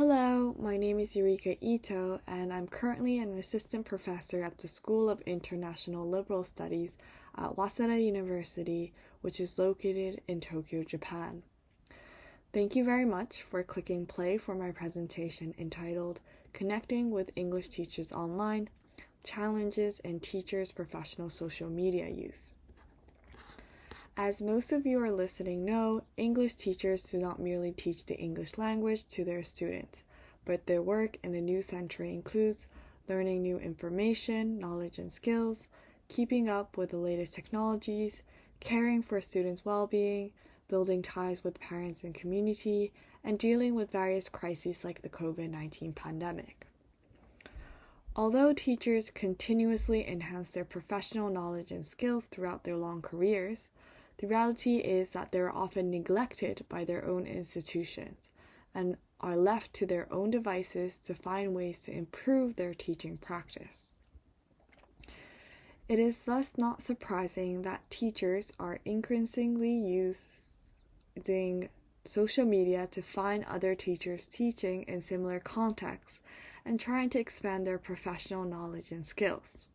Hello, my name is Yurika Ito, and I'm currently an assistant professor at the School of International Liberal Studies at Waseda University, which is located in Tokyo, Japan. Thank you very much for clicking play for my presentation entitled Connecting with English Teachers Online, Challenges in Teachers' Professional Social Media Use. As most of you are listening know, English teachers do not merely teach the English language to their students, but their work in the new century includes learning new information, knowledge, and skills, keeping up with the latest technologies, caring for students' well-being, building ties with parents and community, and dealing with various crises like the COVID-19 pandemic. Although teachers continuously enhance their professional knowledge and skills throughout their long careers, the reality is that they are often neglected by their own institutions and are left to their own devices to find ways to improve their teaching practice. It is thus not surprising that teachers are increasingly using social media to find other teachers teaching in similar contexts and trying to expand their professional knowledge and skills.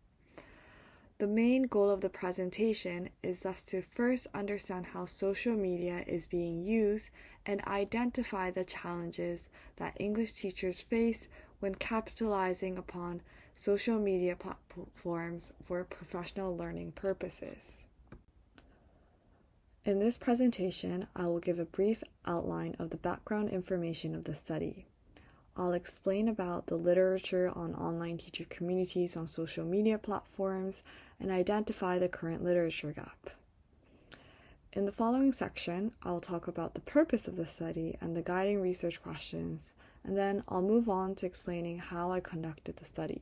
The main goal of the presentation is thus to first understand how social media is being used and identify the challenges that English teachers face when capitalizing upon social media platforms for professional learning purposes. In this presentation, I will give a brief outline of the background information of the study. I'll explain about the literature on online teacher communities on social media platforms and identify the current literature gap. In the following section, I'll talk about the purpose of the study and the guiding research questions, and then I'll move on to explaining how I conducted the study.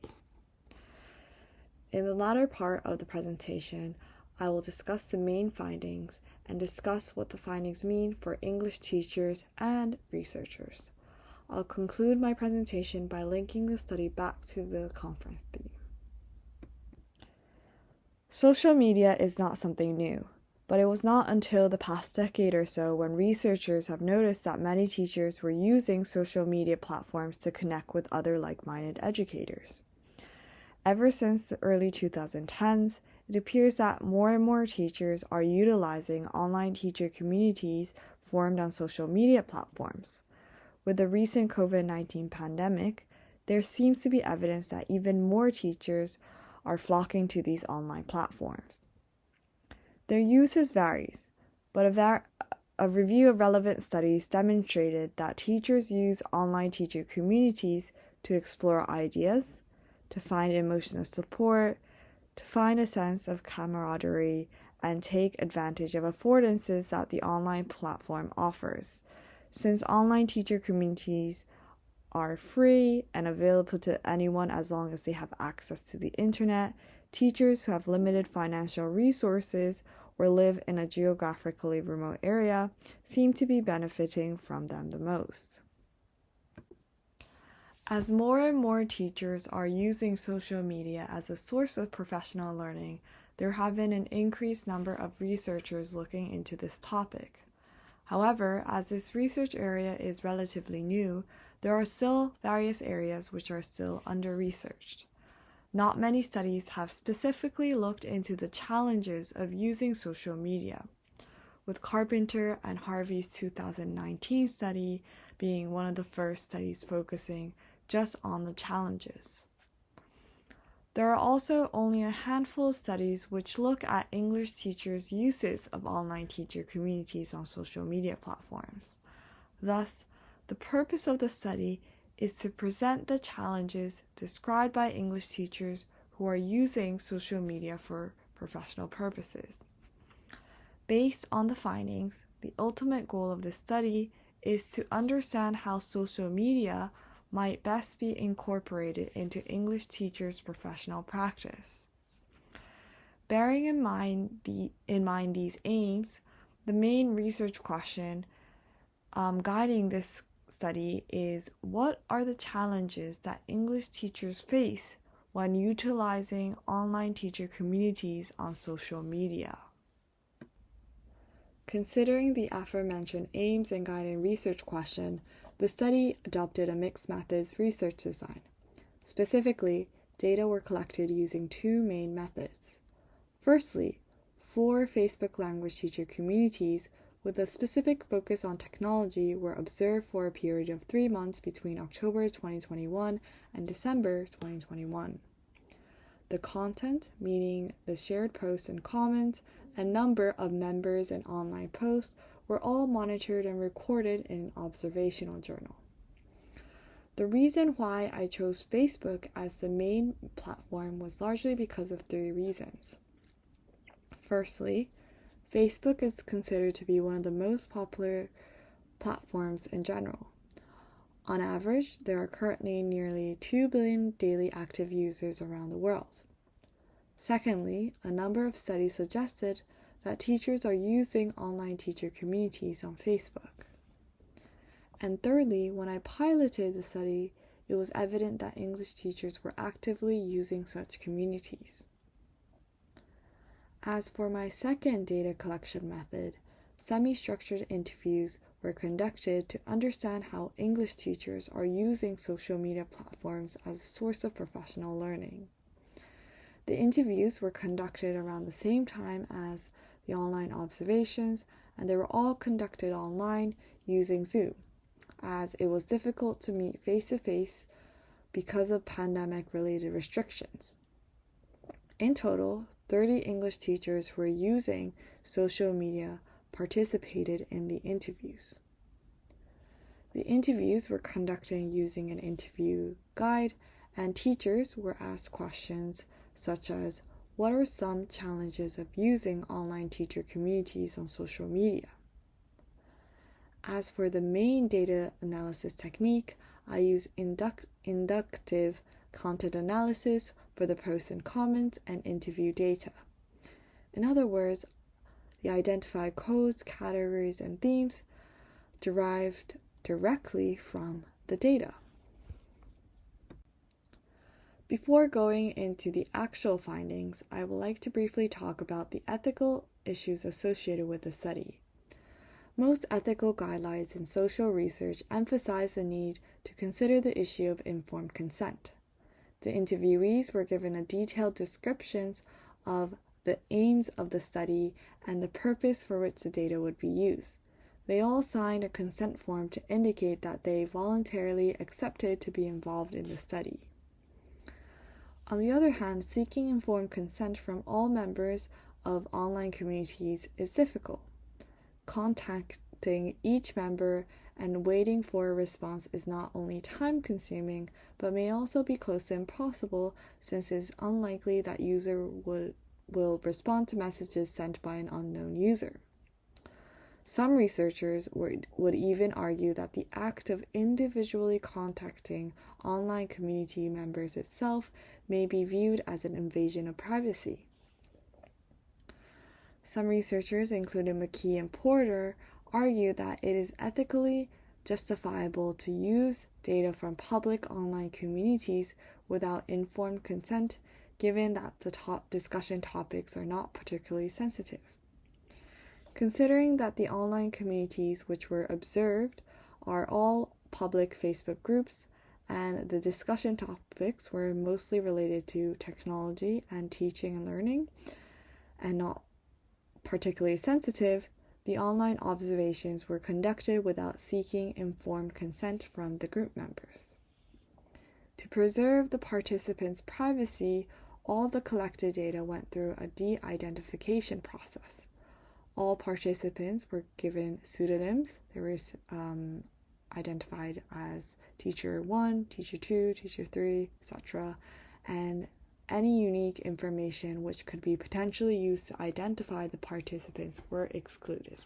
In the latter part of the presentation, I will discuss the main findings and discuss what the findings mean for English teachers and researchers. I'll conclude my presentation by linking the study back to the conference theme. Social media is not something new, but it was not until the past decade or so when researchers have noticed that many teachers were using social media platforms to connect with other like-minded educators. Ever since the early 2010s, it appears that more and more teachers are utilizing online teacher communities formed on social media platforms. With the recent COVID-19 pandemic, there seems to be evidence that even more teachers are flocking to these online platforms. Their uses varies, but a review of relevant studies demonstrated that teachers use online teacher communities to explore ideas, to find emotional support, to find a sense of camaraderie, and take advantage of affordances that the online platform offers. Since online teacher communities are free and available to anyone as long as they have access to the internet, teachers who have limited financial resources or live in a geographically remote area seem to be benefiting from them the most. As more and more teachers are using social media as a source of professional learning, there have been an increased number of researchers looking into this topic. However, as this research area is relatively new, there are still various areas which are still under-researched. Not many studies have specifically looked into the challenges of using social media, with Carpenter and Harvey's 2019 study being one of the first studies focusing just on the challenges. There are also only a handful of studies which look at English teachers' uses of online teacher communities on social media platforms. Thus, the purpose of the study is to present the challenges described by English teachers who are using social media for professional purposes. Based on the findings, the ultimate goal of this study is to understand how social media might best be incorporated into English teachers' professional practice. Bearing in mind these aims, the main research question guiding this study is, what are the challenges that English teachers face when utilizing online teacher communities on social media? Considering the aforementioned aims and guiding research question, the study adopted a mixed methods research design. Specifically, data were collected using two main methods. Firstly, 4 Facebook language teacher communities with a specific focus on technology were observed for a period of 3 months between October 2021 and December 2021. The content, meaning the shared posts and comments, and number of members and online posts, were all monitored and recorded in an observational journal. The reason why I chose Facebook as the main platform was largely because of 3 reasons. Firstly, Facebook is considered to be one of the most popular platforms in general. On average, there are currently nearly 2 billion daily active users around the world. Secondly, a number of studies suggested that teachers are using online teacher communities on Facebook. And thirdly, when I piloted the study, it was evident that English teachers were actively using such communities. As for my second data collection method, semi-structured interviews were conducted to understand how English teachers are using social media platforms as a source of professional learning. The interviews were conducted around the same time as the online observations, and they were all conducted online using Zoom, as it was difficult to meet face-to-face because of pandemic-related restrictions. In total, 30 English teachers who were using social media participated in the interviews. The interviews were conducted using an interview guide, and teachers were asked questions such as, what are some challenges of using online teacher communities on social media? As for the main data analysis technique, I use inductive content analysis for the posts and comments and interview data. In other words, the identified codes, categories, and themes derived directly from the data. Before going into the actual findings, I would like to briefly talk about the ethical issues associated with the study. Most ethical guidelines in social research emphasize the need to consider the issue of informed consent. The interviewees were given a detailed description of the aims of the study and the purpose for which the data would be used. They all signed a consent form to indicate that they voluntarily accepted to be involved in the study. On the other hand, seeking informed consent from all members of online communities is difficult. Contacting each member and waiting for a response is not only time-consuming, but may also be close to impossible, since it is unlikely that user will respond to messages sent by an unknown user. Some researchers would even argue that the act of individually contacting online community members itself may be viewed as an invasion of privacy. Some researchers, including McKee and Porter, argue that it is ethically justifiable to use data from public online communities without informed consent, given that the discussion topics are not particularly sensitive. Considering that the online communities which were observed are all public Facebook groups, and the discussion topics were mostly related to technology and teaching and learning, and not particularly sensitive, the online observations were conducted without seeking informed consent from the group members. To preserve the participants' privacy, all the collected data went through a de-identification process. All participants were given pseudonyms. They were identified as teacher 1, teacher 2, teacher 3, etc. And any unique information which could be potentially used to identify the participants were excluded.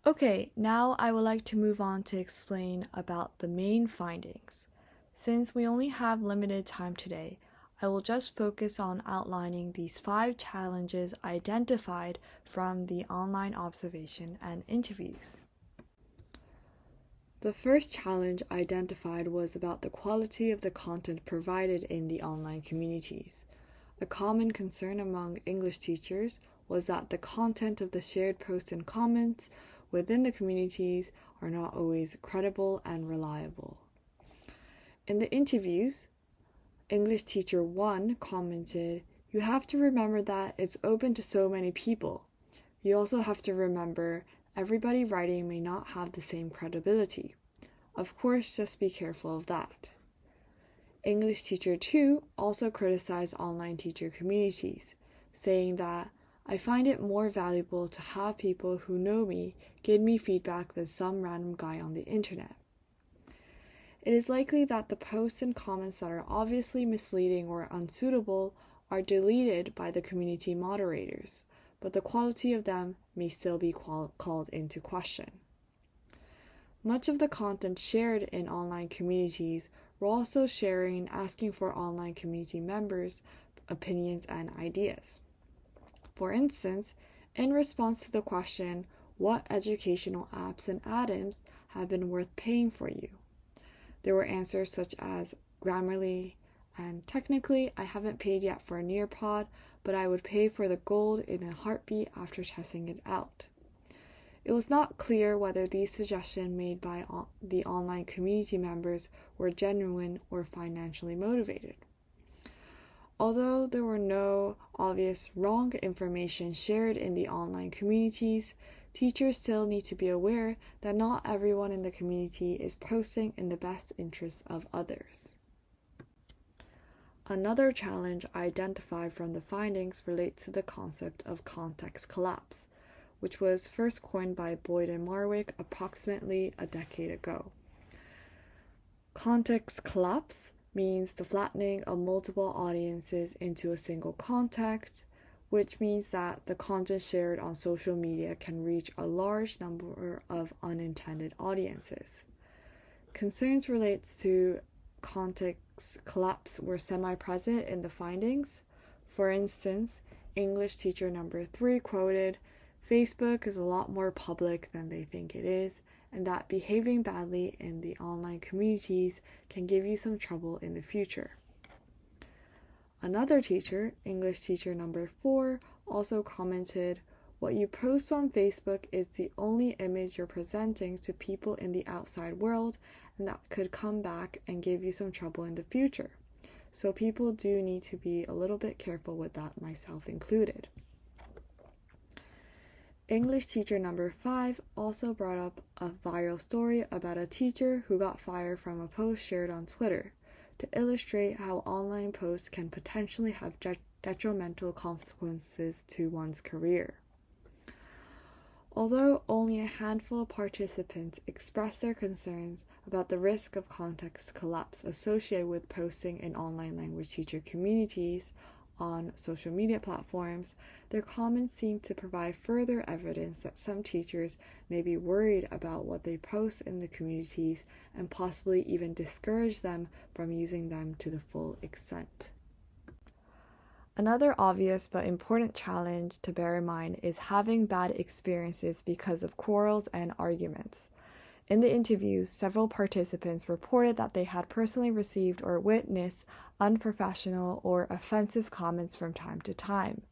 Okay, now I would like to move on to explain about the main findings. Since we only have limited time today, I will just focus on outlining these 5 challenges identified from the online observation and interviews. The first challenge identified was about the quality of the content provided in the online communities. A common concern among English teachers was that the content of the shared posts and comments within the communities are not always credible and reliable. In the interviews, English teacher 1 commented, "You have to remember that it's open to so many people. You also have to remember everybody writing may not have the same credibility. Of course, just be careful of that." English teacher 2 also criticized online teacher communities, saying that, "I find it more valuable to have people who know me give me feedback than some random guy on the internet." It is likely that the posts and comments that are obviously misleading or unsuitable are deleted by the community moderators, but the quality of them may still be called into question. Much of the content shared in online communities were also sharing and asking for online community members' opinions and ideas. For instance, in response to the question, "What educational apps and add-ins have been worth paying for you?" there were answers such as Grammarly and "Technically, I haven't paid yet for a Nearpod, but I would pay for the gold in a heartbeat after testing it out." It was not clear whether these suggestions made by the online community members were genuine or financially motivated. Although there were no obvious wrong information shared in the online communities, teachers still need to be aware that not everyone in the community is posting in the best interests of others. Another challenge identified from the findings relates to the concept of context collapse, which was first coined by Boyd and Marwick approximately a decade ago. Context collapse means the flattening of multiple audiences into a single context, which means that the content shared on social media can reach a large number of unintended audiences. Concerns relates to context collapse were semi-present in the findings. For instance, English teacher number 3 quoted, "Facebook is a lot more public than they think it is, and that behaving badly in the online communities can give you some trouble in the future." Another teacher, English teacher number 4, also commented, "What you post on Facebook is the only image you're presenting to people in the outside world, and that could come back and give you some trouble in the future. So people do need to be a little bit careful with that, myself included." English teacher number 5 also brought up a viral story about a teacher who got fired from a post shared on Twitter to illustrate how online posts can potentially have detrimental consequences to one's career. Although only a handful of participants expressed their concerns about the risk of context collapse associated with posting in online language teacher communities on social media platforms, their comments seem to provide further evidence that some teachers may be worried about what they post in the communities and possibly even discourage them from using them to the full extent. Another obvious but important challenge to bear in mind is having bad experiences because of quarrels and arguments. In the interviews, several participants reported that they had personally received or witnessed unprofessional or offensive comments from time to time.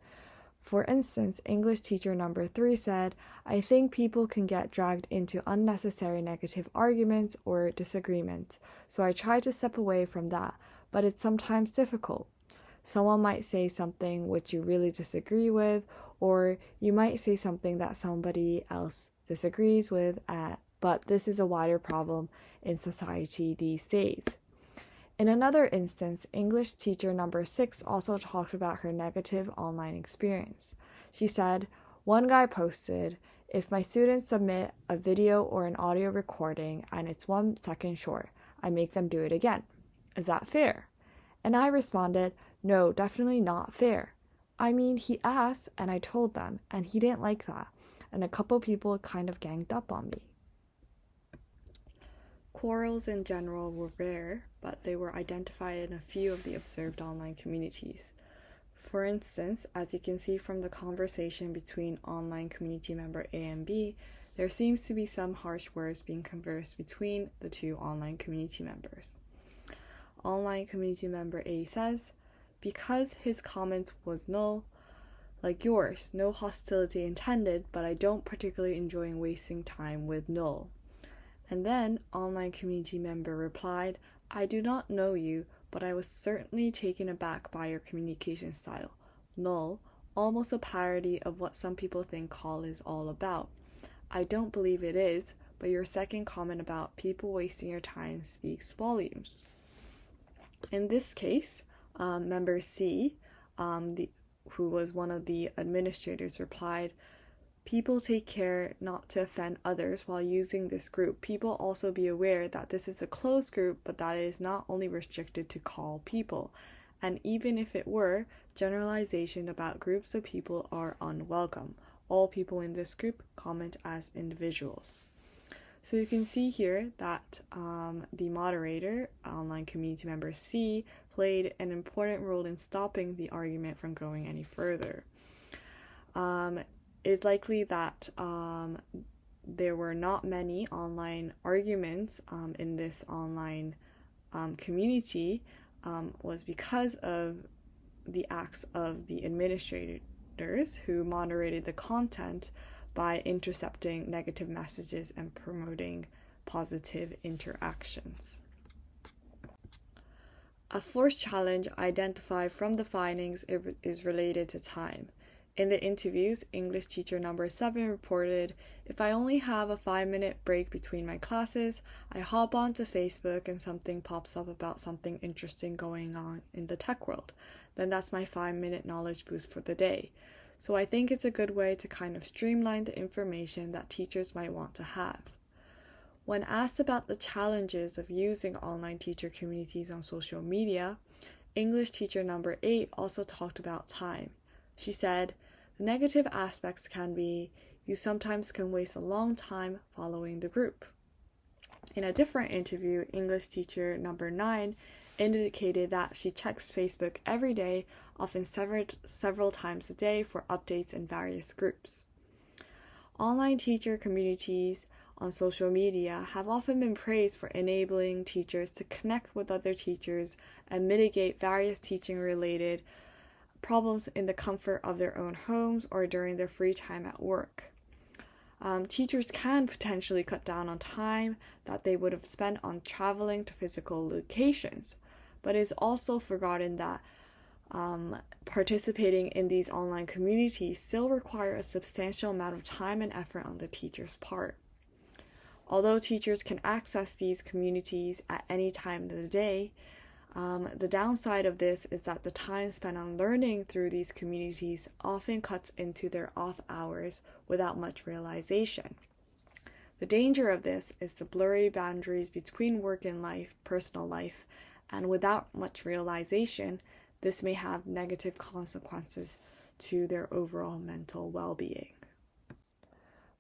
For instance, English teacher number 3 said, "I think people can get dragged into unnecessary negative arguments or disagreements, so I try to step away from that, but it's sometimes difficult. Someone might say something which you really disagree with, or you might say something that somebody else disagrees with, but this is a wider problem in society these days." In another instance, English teacher number 6 also talked about her negative online experience. She said, "One guy posted, 'If my students submit a video or an audio recording and it's 1 second short, I make them do it again. Is that fair?' And I responded, 'No, definitely not fair. I mean, he asked and I told them, and he didn't like that, and a couple people kind of ganged up on me.'" Quarrels in general were rare, but they were identified in a few of the observed online communities. For instance, as you can see from the conversation between online community member A and B, there seems to be some harsh words being conversed between the two online community members. Online community member A says, "Because his comment was null, Like yours, no hostility intended, but I don't particularly enjoy wasting time with null. And then, online community member replied, I do not know you, but I was certainly taken aback by your communication style. Null, almost a parody of what some people think call is all about. I don't believe it is, but your second comment about people wasting your time speaks volumes. In this case, member C, who was one of the administrators, replied, people take care not to offend others while using this group. People also be aware that this is a closed group, but that it is not only restricted to call people. And even if it were, generalization about groups of people are unwelcome. All people in this group comment as individuals. So you can see here that the moderator, online community member C, played an important role in stopping the argument from going any further. It's likely that there were not many online arguments in this online community was because of the acts of the administrators who moderated the content by intercepting negative messages and promoting positive interactions. A fourth challenge identified from the findings is related to time. In the interviews, English teacher number 7 reported, if I only have a 5-minute break between my classes, I hop onto Facebook and something pops up about something interesting going on in the tech world. Then that's my 5-minute knowledge boost for the day. So I think it's a good way to kind of streamline the information that teachers might want to have. When asked about the challenges of using online teacher communities on social media, English teacher number 8 also talked about time. She said, the negative aspects can be you sometimes can waste a long time following the group. In a different interview, English teacher number 9 indicated that she checks Facebook every day, often several times a day for updates in various groups. Online teacher communities on social media have often been praised for enabling teachers to connect with other teachers and mitigate various teaching-related problems in the comfort of their own homes or during their free time at work. Teachers can potentially cut down on time that they would have spent on traveling to physical locations, but it is also forgotten that participating in these online communities still require a substantial amount of time and effort on the teacher's part. Although teachers can access these communities at any time of the day, the downside of this is that the time spent on learning through these communities often cuts into their off hours without much realization. The danger of this is the blurry boundaries between work and life, personal life, and without much realization, this may have negative consequences to their overall mental well-being.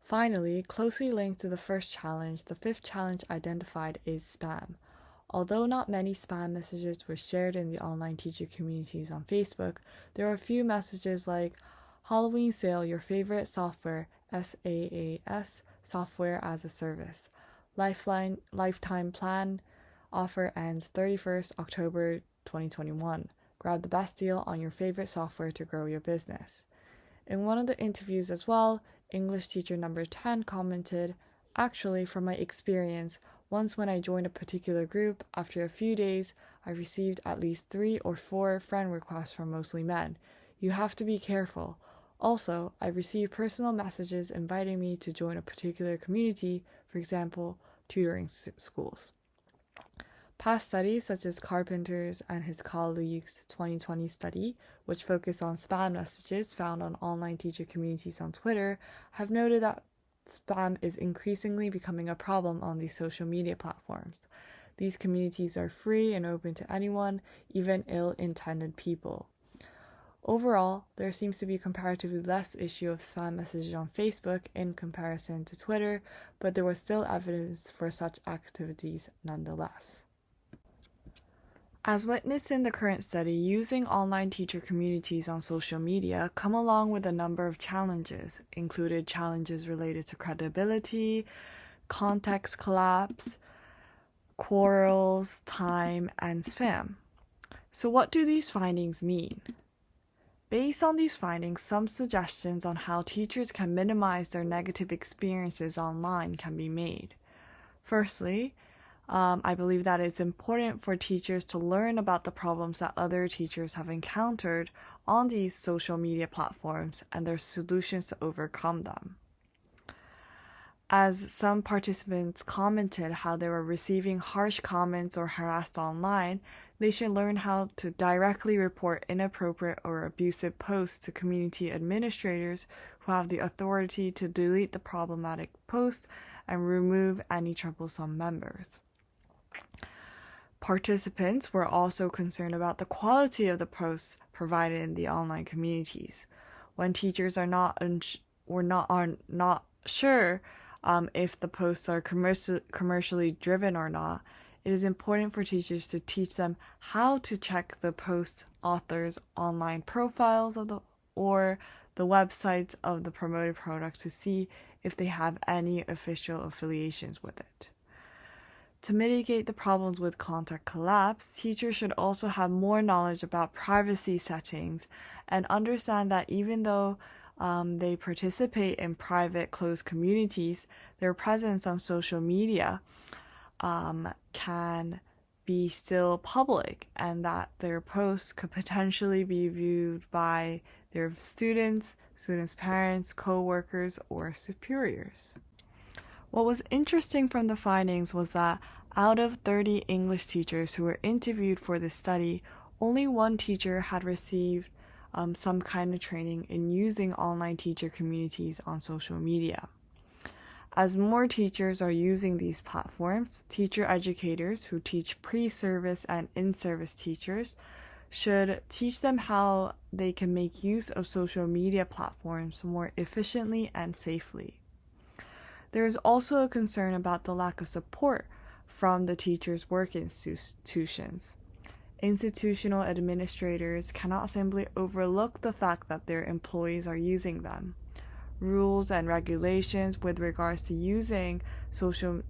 Finally, closely linked to the first challenge, the fifth challenge identified is spam. Although not many spam messages were shared in the online teacher communities on Facebook, there are a few messages like Halloween sale, your favorite software, SaaS, software as a service. Lifetime plan offer ends 31st October 2021. Grab the best deal on your favorite software to grow your business. In one of the interviews as well, English teacher number 10 commented, actually, from my experience, once when I joined a particular group, after a few days, I received at least 3 or 4 friend requests from mostly men. You have to be careful. Also, I received personal messages inviting me to join a particular community, for example, tutoring schools. Past studies such as Carpenter's and his colleagues' 2020 study, which focused on spam messages found on online teacher communities on Twitter, have noted that spam is increasingly becoming a problem on these social media platforms. These communities are free and open to anyone, even ill-intended people. Overall, there seems to be comparatively less issue of spam messages on Facebook in comparison to Twitter, but there was still evidence for such activities nonetheless. As witnessed in the current study, using online teacher communities on social media come along with a number of challenges, included challenges related to credibility, context collapse, quarrels, time, and spam. So what do these findings mean? Based on these findings, some suggestions on how teachers can minimize their negative experiences online can be made. Firstly, I believe that it's important for teachers to learn about the problems that other teachers have encountered on these social media platforms and their solutions to overcome them. As some participants commented how they were receiving harsh comments or harassed online, they should learn how to directly report inappropriate or abusive posts to community administrators who have the authority to delete the problematic posts and remove any troublesome members. Participants were also concerned about the quality of the posts provided in the online communities. When teachers are not sure if the posts are commercially driven or not, it is important for teachers to teach them how to check the post authors' online profiles or the websites of the promoted products to see if they have any official affiliations with it. To mitigate the problems with content collapse, teachers should also have more knowledge about privacy settings and understand that even though they participate in private, closed communities, their presence on social media can be still public, and that their posts could potentially be viewed by their students, parents, co-workers, or superiors. What was interesting from the findings was that out of 30 English teachers who were interviewed for this study, only one teacher had received some kind of training in using online teacher communities on social media. As more teachers are using these platforms, teacher educators who teach pre-service and in-service teachers should teach them how they can make use of social media platforms more efficiently and safely. There is also a concern about the lack of support from the teachers' work institutions. Institutional administrators cannot simply overlook the fact that their employees are using them. Rules and regulations with regards to using social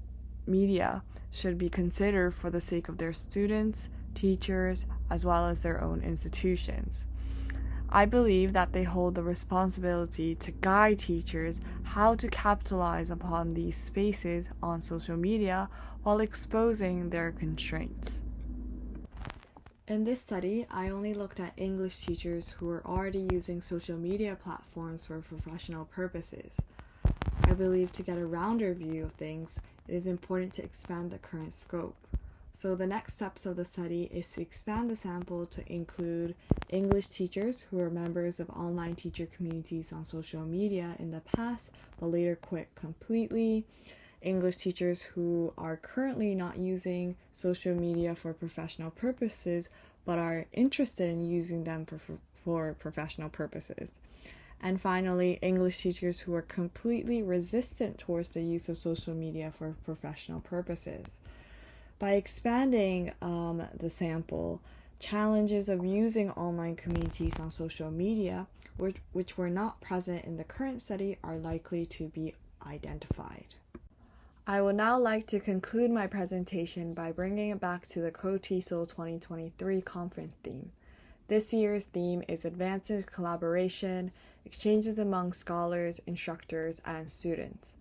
media should be considered for the sake of their students, teachers, as well as their own institutions. I believe that they hold the responsibility to guide teachers how to capitalize upon these spaces on social media while exposing their constraints. In this study, I only looked at English teachers who were already using social media platforms for professional purposes. I believe to get a rounder view of things, it is important to expand the current scope. So the next steps of the study is to expand the sample to include English teachers who are members of online teacher communities on social media in the past but later quit completely, English teachers who are currently not using social media for professional purposes but are interested in using them for professional purposes. And finally, English teachers who are completely resistant towards the use of social media for professional purposes. By expanding the sample, challenges of using online communities on social media, which were not present in the current study, are likely to be identified. I would now like to conclude my presentation by bringing it back to the TESOL 2023 conference theme. This year's theme is Advanced Collaboration, Exchanges Among Scholars, Instructors, and Students.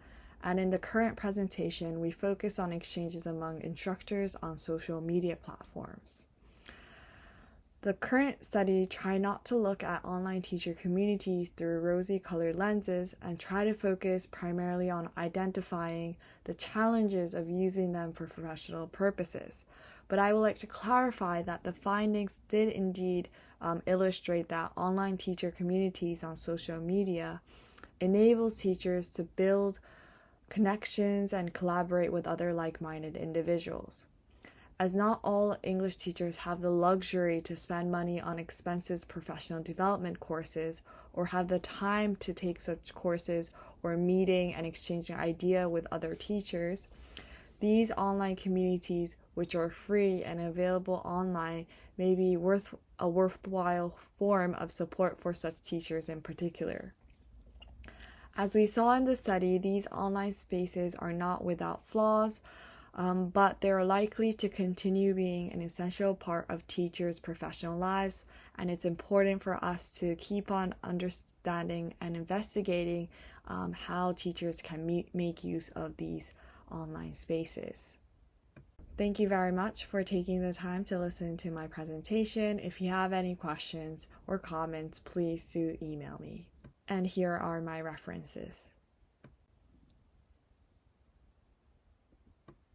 And in the current presentation, we focus on exchanges among instructors on social media platforms. The current study tried not to look at online teacher communities through rosy-colored lenses and try to focus primarily on identifying the challenges of using them for professional purposes. But I would like to clarify that the findings did indeed illustrate that online teacher communities on social media enables teachers to build connections and collaborate with other like-minded individuals. As not all English teachers have the luxury to spend money on expensive professional development courses or have the time to take such courses or meeting and exchanging ideas with other teachers, these online communities, which are free and available online, may be a worthwhile form of support for such teachers in particular. As we saw in the study, these online spaces are not without flaws. but they're likely to continue being an essential part of teachers' professional lives, and it's important for us to keep on understanding and investigating how teachers can make use of these online spaces. Thank you very much for taking the time to listen to my presentation. If you have any questions or comments, please do email me. And here are my references.